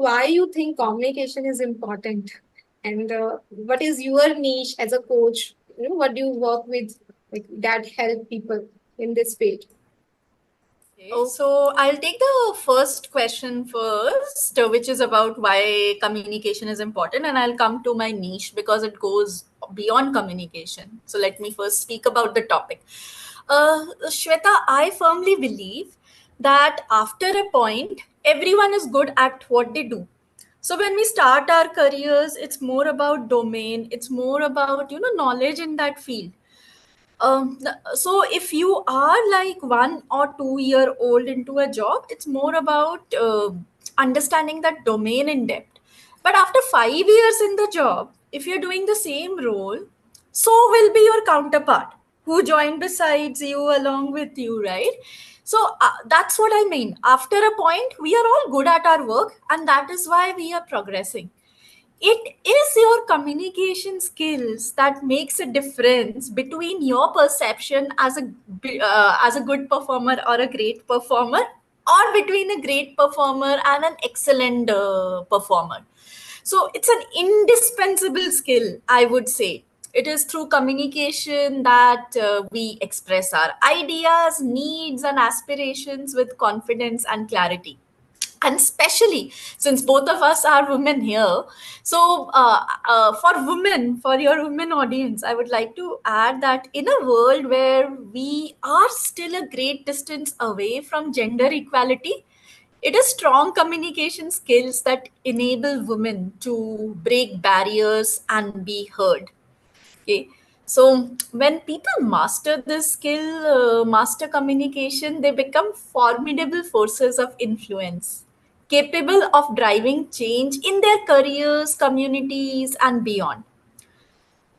why you think communication is important, and what is your niche as a coach? What do you work with, like that help people in this field? Okay, so I'll take the first question first, which is about why communication is important, and I'll come to my niche because it goes beyond communication. So let me first speak about the topic. Shweta, I firmly believe that after a point, everyone is good at what they do. So when we start our careers, it's more about domain, it's more about knowledge in that field. So if you are like 1 or 2 year old into a job, it's more about understanding that domain in depth. But after 5 years in the job, if you're doing the same role, so will be your counterpart who joined besides you along with you, right? So that's what I mean. After a point, we are all good at our work, and that is why we are progressing. It is your communication skills that makes a difference between your perception as a good performer or a great performer, or between a great performer and an excellent performer. So it's an indispensable skill, I would say. It is through communication that we express our ideas, needs, and aspirations with confidence and clarity. And especially since both of us are women here, so for women, for your women audience, I would like to add that in a world where we are still a great distance away from gender equality, it is strong communication skills that enable women to break barriers and be heard. Okay. So when people master this skill, master communication, they become formidable forces of influence, capable of driving change in their careers, communities, and beyond.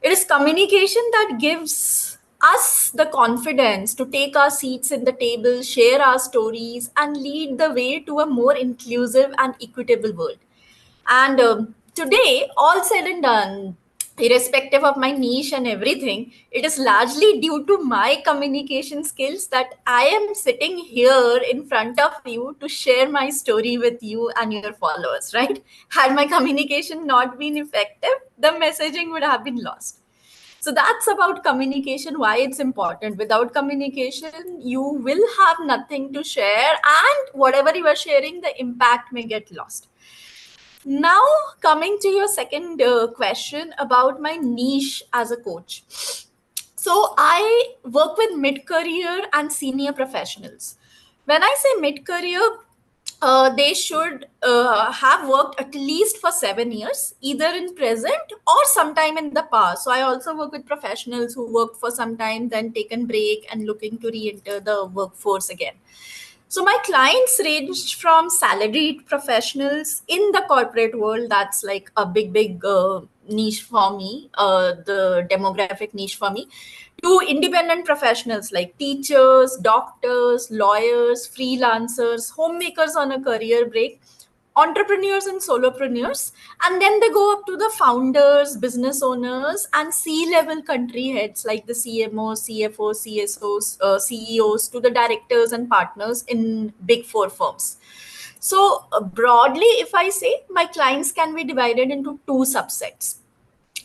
It is communication that gives us the confidence to take our seats in the table, share our stories, and lead the way to a more inclusive and equitable world. And today, all said and done, irrespective of my niche and everything, it is largely due to my communication skills that I am sitting here in front of you to share my story with you and your followers, right? Had my communication not been effective, the messaging would have been lost. So that's about communication, why it's important. Without communication, you will have nothing to share, and whatever you are sharing, the impact may get lost. Now, coming to your second question about my niche as a coach. So, I work with mid career and senior professionals. When I say mid career, they should have worked at least for 7 years, either in present or sometime in the past. So, I also work with professionals who worked for some time, then taken break and looking to re enter the workforce again. So my clients range from salaried professionals in the corporate world. That's like a big niche for me, the demographic niche for me, to independent professionals like teachers, doctors, lawyers, freelancers, homemakers on a career break, entrepreneurs and solopreneurs, and then they go up to the founders, business owners, and C-level country heads like the CMOs, CFOs, CSOs, CEOs, to the directors and partners in big four firms. So broadly, if I say, my clients can be divided into two subsets.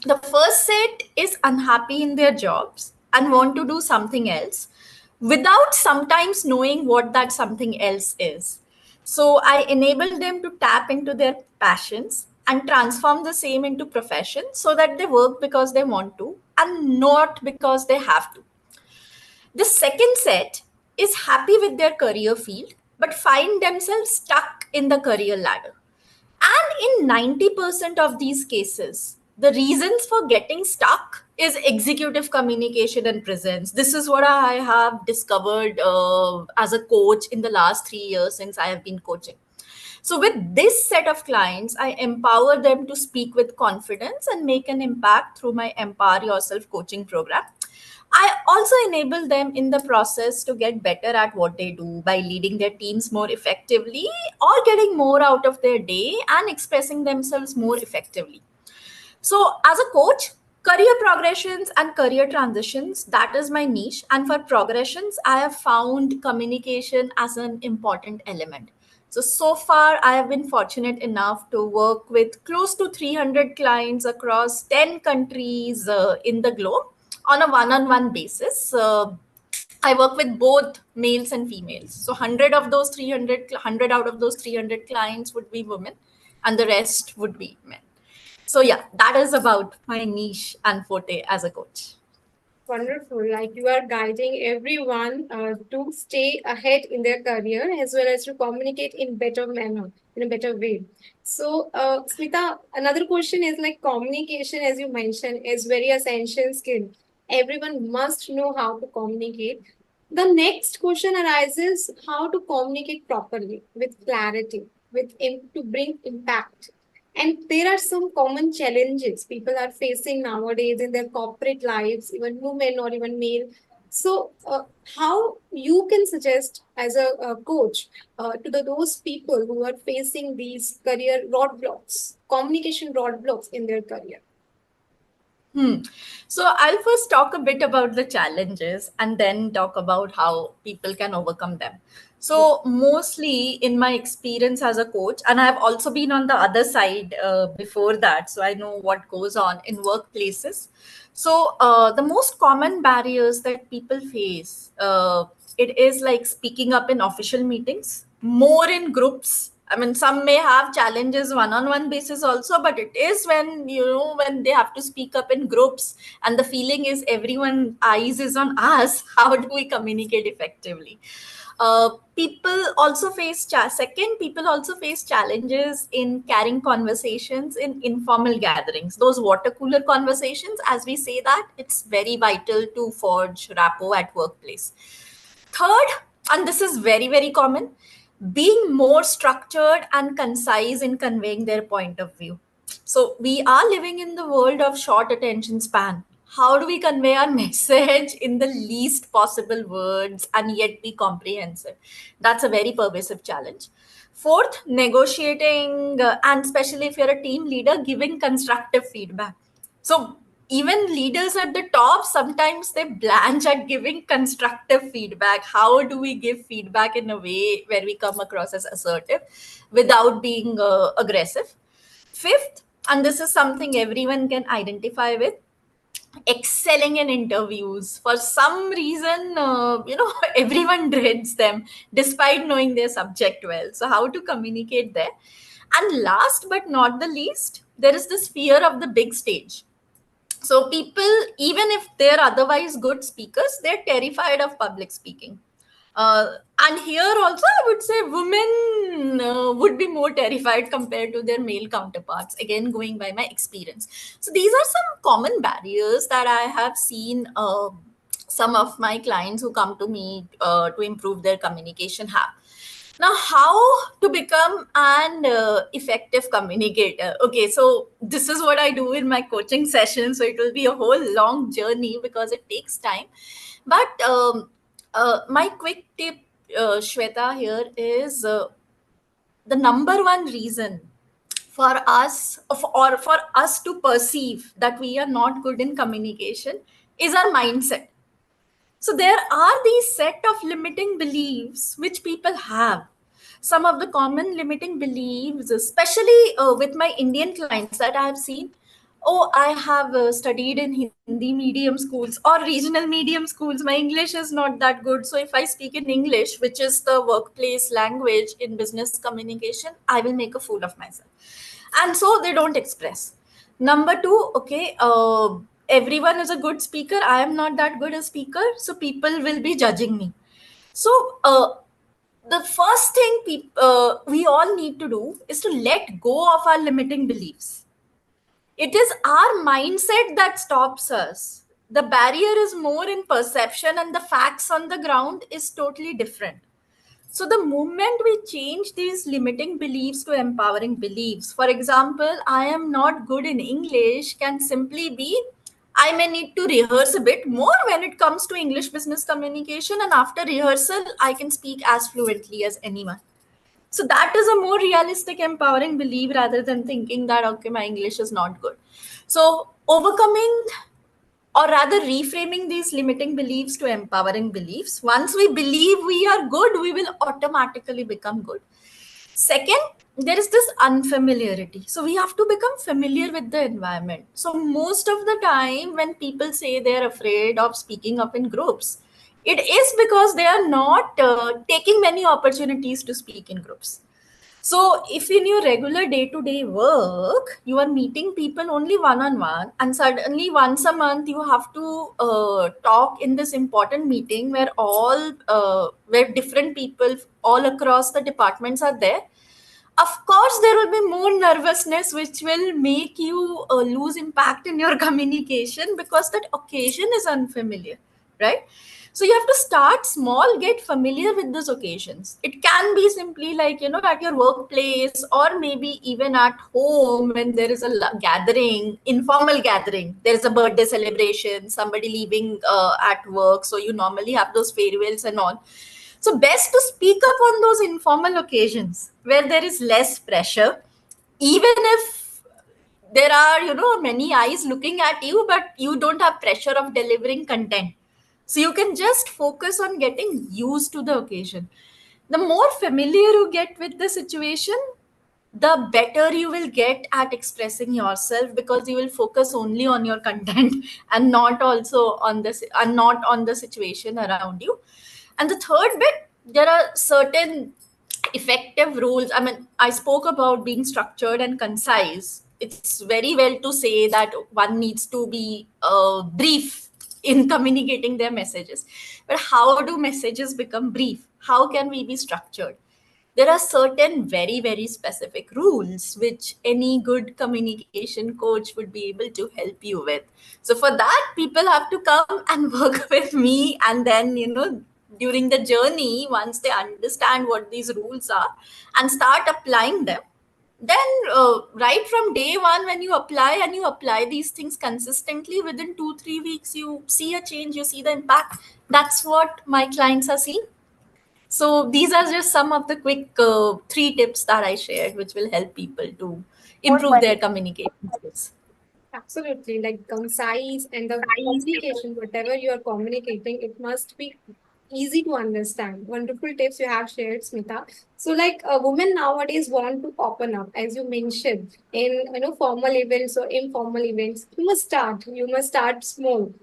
The first set is unhappy in their jobs and want to do something else without sometimes knowing what that something else is. So I enable them to tap into their passions and transform the same into profession so that they work because they want to and not because they have to. The second set is happy with their career field but find themselves stuck in the career ladder. And in 90% of these cases, the reasons for getting stuck is executive communication and presence. This is what I have discovered as a coach in the last 3 years since I have been coaching. So, with this set of clients, I empower them to speak with confidence and make an impact through my Empower Yourself coaching program. I also enable them in the process to get better at what they do by leading their teams more effectively or getting more out of their day and expressing themselves more effectively. So, as a coach, career progressions and career transitions, that is my niche. And for progressions, I have found communication as an important element. So far, I have been fortunate enough to work with close to 300 clients across 10 countries in the globe on a one-on-one basis. I work with both males and females. So 100 out of those 300 clients would be women, and the rest would be men. So yeah, that is about my niche and forte as a coach. Wonderful. Like you are guiding everyone to stay ahead in their career as well as to communicate in better manner, in a better way. So, Smita, another question is like communication, as you mentioned, is very essential skill. Everyone must know how to communicate. The next question arises how to communicate properly with clarity, to bring impact. And there are some common challenges people are facing nowadays in their corporate lives, even women or even male. So, how you can suggest as a coach to those people who are facing these career roadblocks, communication roadblocks in their career? So I'll first talk a bit about the challenges and then talk about how people can overcome them. So mostly in my experience as a coach, and I've also been on the other side before that, so I know what goes on in workplaces. So the most common barriers that people face, it is like speaking up in official meetings, more in groups. I mean, some may have challenges one-on-one basis also, but it is when they have to speak up in groups, and the feeling is everyone eyes is on us. How do we communicate effectively? People also face challenges in carrying conversations in informal gatherings. Those water cooler conversations, as we say that, it's very vital to forge rapport at workplace. Third, and this is very, very common, being more structured and concise in conveying their point of view. So we are living in the world of short attention span. How do we convey our message in the least possible words and yet be comprehensive? That's a very pervasive challenge. Fourth, negotiating, and especially if you're a team leader, giving constructive feedback. So even leaders at the top, sometimes they blanch at giving constructive feedback. How do we give feedback in a way where we come across as assertive without being aggressive? Fifth, and this is something everyone can identify with, excelling in interviews. For some reason, everyone dreads them despite knowing their subject well. So how to communicate there? And last but not the least, there is this fear of the big stage. So people, even if they're otherwise good speakers, they're terrified of public speaking. And here also, I would say women would be more terrified compared to their male counterparts. Again, going by my experience. So these are some common barriers that I have seen. Some of my clients who come to me to improve their communication have. Now, how to become an effective communicator? Okay, so this is what I do in my coaching session. So it will be a whole long journey because it takes time. But my quick tip, Shweta, here is the number one reason for us or for us to perceive that we are not good in communication is our mindset. So there are these set of limiting beliefs which people have. Some of the common limiting beliefs, especially with my Indian clients that I have seen. Oh, I have studied in Hindi medium schools or regional medium schools. My English is not that good. So if I speak in English, which is the workplace language in business communication, I will make a fool of myself. And so they don't express. Number two, okay, everyone is a good speaker. I am not that good a speaker. So people will be judging me. So the first thing we all need to do is to let go of our limiting beliefs. It is our mindset that stops us. The barrier is more in perception, and the facts on the ground is totally different. So, the moment we change these limiting beliefs to empowering beliefs, for example, I am not good in English, can simply be I may need to rehearse a bit more when it comes to English business communication, and after rehearsal, I can speak as fluently as anyone. So that is a more realistic, empowering belief rather than thinking that, okay, my English is not good. So overcoming or rather reframing these limiting beliefs to empowering beliefs. Once we believe we are good, we will automatically become good. Second, there is this unfamiliarity. So we have to become familiar with the environment. So most of the time, when people say they're afraid of speaking up in groups, it is because they are not taking many opportunities to speak in groups. So, if in your regular day to day work, you are meeting people only one on one, and suddenly once a month you have to talk in this important meeting where different people all across the departments are there. Of course, there will be more nervousness, which will make you lose impact in your communication because that occasion is unfamiliar, right? So you have to start small, get familiar with those occasions. It can be simply like, at your workplace or maybe even at home when there is a gathering, informal gathering. There is a birthday celebration, somebody leaving at work. So you normally have those farewells and all. So best to speak up on those informal occasions where there is less pressure, even if there are, many eyes looking at you, but you don't have pressure of delivering content. So you can just focus on getting used to the occasion. The more familiar you get with the situation, the better you will get at expressing yourself because you will focus only on your content and not also on this and not on the situation around you. And the third bit, there are certain effective rules. I mean, I spoke about being structured and concise. It's very well to say that one needs to be brief in communicating their messages. But how do messages become brief? How can we be structured? There are certain very, very specific rules which any good communication coach would be able to help you with. So for that, people have to come and work with me, and then, during the journey, once they understand what these rules are and start applying them, then right from day one, when you apply and you apply these things consistently, within 2 3 weeks you see a change, you see the impact. That's what my clients are seeing. So these are just some of the quick 3 tips that I shared, which will help people to improve their communication skills. Absolutely, like concise and the communication, whatever you are communicating, it must be easy to understand. Wonderful tips you have shared, Smita. So, like women nowadays want to open up, as you mentioned, in formal events or informal events. You must start. You must start small,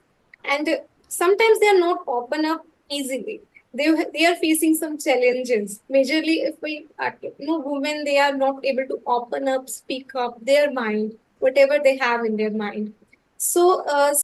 and sometimes they are not open up easily. They are facing some challenges. Majorly, if we women, they are not able to open up, speak up their mind, whatever they have in their mind. So,